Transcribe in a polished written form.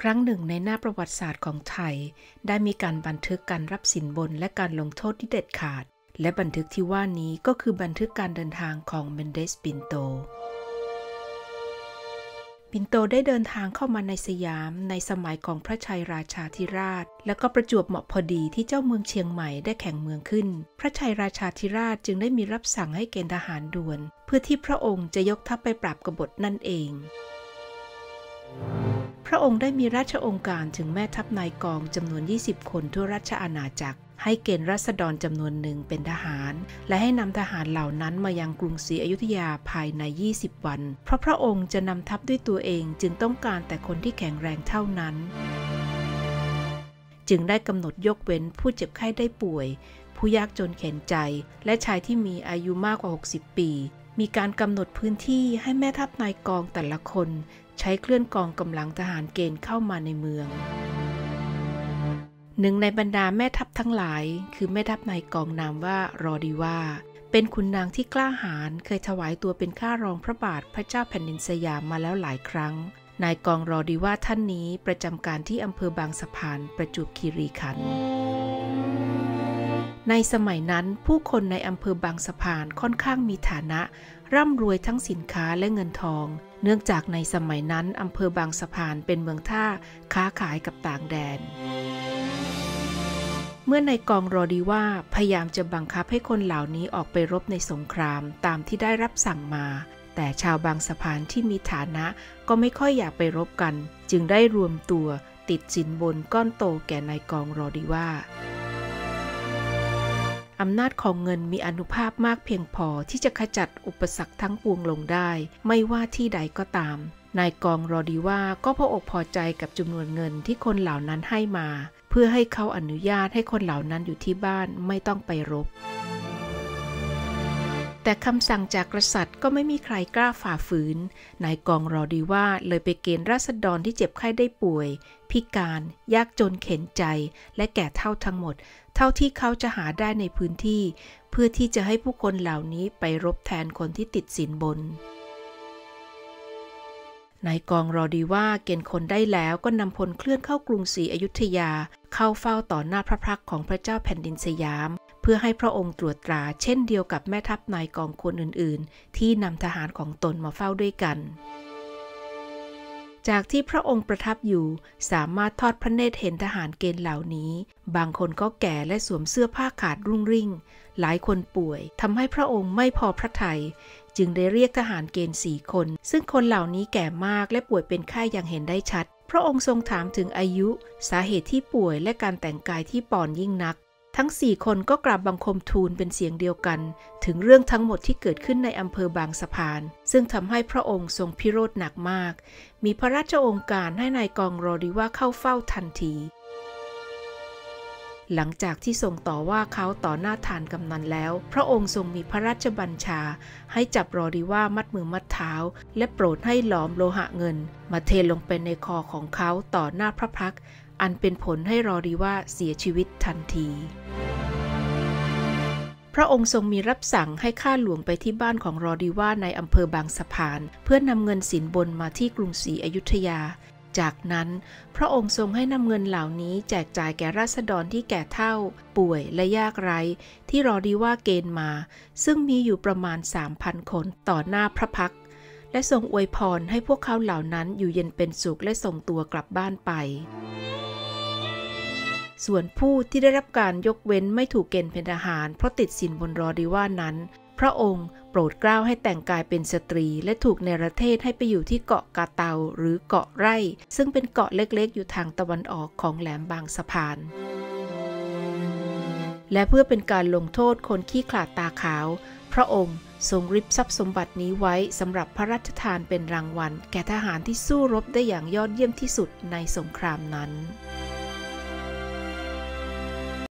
ครั้งหนึ่งในหน้าประวัติศาสตร์ของไทยได้มีการบันทึกการรับสินบนและการลงโทษที่เด็ดขาดและบันทึกที่ว่านี้ก็คือบันทึกการเดินทางของเมนเดสปินโตได้เดินทางเข้ามาในสยามในสมัยของพระชัยราชาธิราชและก็ประจวบเหมาะพอดีที่เจ้าเมืองเชียงใหม่ได้แข่งเมืองขึ้นพระชัยราชาธิราชจึงได้มีรับสั่งให้เกณฑ์ทหารด่วนเพื่อที่พระองค์จะยกทัพไปปราบกบฏนั่นเองพระองค์ได้มีราชองค์การถึงแม่ทัพนายกองจำนวน20คนทั่วราชอาณาจักรให้เกณฑ์ราษฎรจำนวนหนึ่งเป็นทหารและให้นำทหารเหล่านั้นมายังกรุงศรีอยุธยาภายใน20วันเพราะพระองค์จะนำทัพด้วยตัวเองจึงต้องการแต่คนที่แข็งแรงเท่านั้นจึงได้กำหนดยกเว้นผู้เจ็บไข้ได้ป่วยผู้ยากจนเข็ญใจและชายที่มีอายุมากกว่า60ปีมีการกำหนดพื้นที่ให้แม่ทัพนายกองแต่ละคนใช้เคลื่อนกองกำลังทหารเกณฑ์เข้ามาในเมืองหนึ่งในบรรดาแม่ทัพทั้งหลายคือแม่ทัพนายกองนามว่ารอดีว่าเป็นขุนนางที่กล้าหาญเคยถวายตัวเป็นข้ารองพระบาทพระเจ้าแผ่นดินสยามมาแล้วหลายครั้งนายกองรอดีว่าท่านนี้ประจำการที่อำเภอบางสะพานประจวบคีรีขันธ์ในสมัยนั้นผู้คนในอำเภอบางสะพานค่อนข้างมีฐานะร่ำรวยทั้งสินค้าและเงินทองเนื่องจากในสมัยนั้นอำเภอบางสะพานเป็นเมืองท่าค้าขายกับต่างแดนเมื่อนายกองรอดีว่าพยายามจะบังคับให้คนเหล่านี้ออกไปรบในสงครามตามที่ได้รับสั่งมาแต่ชาวบางสะพานที่มีฐานะก็ไม่ค่อยอยากไปรบกันจึงได้รวมตัวติดสินบนก้อนโตแก่นายกองรอดีว่าอำนาจของเงินมีอานุภาพมากเพียงพอที่จะขจัดอุปสรรคทั้งปวงลงได้ไม่ว่าที่ใดก็ตามนายกองรอดีว่าก็พออกพอใจกับจำนวนเงินที่คนเหล่านั้นให้มาเพื่อให้เขาอนุญาตให้คนเหล่านั้นอยู่ที่บ้านไม่ต้องไปรบแต่คำสั่งจากกษัตริย์ก็ไม่มีใครกล้าฝ่าฝืนนายกองรอดีว่าเลยไปเกณฑ์ราษฎรที่เจ็บไข้ได้ป่วยพิการยากจนเข็ญใจและแก่เฒ่าทั้งหมดเท่าที่เขาจะหาได้ในพื้นที่เพื่อที่จะให้ผู้คนเหล่านี้ไปรบแทนคนที่ติดสินบนนายกองรอดีว่าเกณฑ์คนได้แล้วก็นำพลเคลื่อนเข้ากรุงศรีอยุธยาเข้าเฝ้าต่อหน้าพระพักตร์ของพระเจ้าแผ่นดินสยามเพื่อให้พระองค์ตรวจตราเช่นเดียวกับแม่ทัพนายกองคนอื่นๆที่นำทหารของตนมาเฝ้าด้วยกันจากที่พระองค์ประทับอยู่สามารถทอดพระเนตรเห็นทหารเกณฑ์เหล่านี้บางคนก็แก่และสวมเสื้อผ้าขาดรุ่งริ่งหลายคนป่วยทำให้พระองค์ไม่พอพระทัยจึงได้เรียกทหารเกณฑ์4 คนซึ่งคนเหล่านี้แก่มากและป่วยเป็นไข้อย่างเห็นได้ชัดพระองค์ทรงถามถึงอายุสาเหตุที่ป่วยและการแต่งกายที่ป่อนยิ่งนักทั้ง4 คนก็กราบบังคมทูลเป็นเสียงเดียวกันถึงเรื่องทั้งหมดที่เกิดขึ้นในอำเภอบางสะพานซึ่งทำให้พระองค์ทรงพิโรธหนักมากมีพระราชโองการให้นายกองรอดีว่าเข้าเฝ้าทันทีหลังจากที่ทรงต่อว่าเขาต่อหน้าทานกำนันแล้วพระองค์ทรงมีพระราชบัญชาให้จับรอดีว่ามัดมือมัดเท้าและโปรดให้หลอมโลหะเงินมาเทลงไปในคอของเขาต่อหน้าพระพักตร์อันเป็นผลให้รอดีว่าเสียชีวิตทันทีพระองค์ทรงมีรับสั่งให้ข้าหลวงไปที่บ้านของรอดีว่าในอำเภอบางสะพานเพื่อนำเงินสินบนมาที่กรุงศรีอยุธยาจากนั้นพระองค์ทรงให้นำเงินเหล่านี้แจกจ่ายแก่ราษฎรที่แก่เฒ่าป่วยและยากไร้ที่รอดีว่าเกณฑ์มาซึ่งมีอยู่ประมาณ 3,000 คนต่อหน้าพระพักตร์และทรงอวยพรให้พวกเขาเหล่านั้นอยู่เย็นเป็นสุขและส่งตัวกลับบ้านไปส่วนผู้ที่ได้รับการยกเว้นไม่ถูกเกณฑ์เป็นทหารเพราะติดสินบนรอดีว่านั้นพระองค์โปรดเกล้าให้แต่งกายเป็นสตรีและถูกเนรเทศให้ไปอยู่ที่เกาะกาเตาหรือเกาะไร่ซึ่งเป็นเกาะเล็กๆอยู่ทางตะวันออกของแหลมบางสะพานและเพื่อเป็นการลงโทษคนขี้ขลาดตาขาวพระองค์ทรงริบทรัพย์สมบัตินี้ไว้สำหรับพระราชทานเป็นรางวัลแก่ทหารที่สู้รบได้อย่างยอดเยี่ยมที่สุดในสงครามนั้น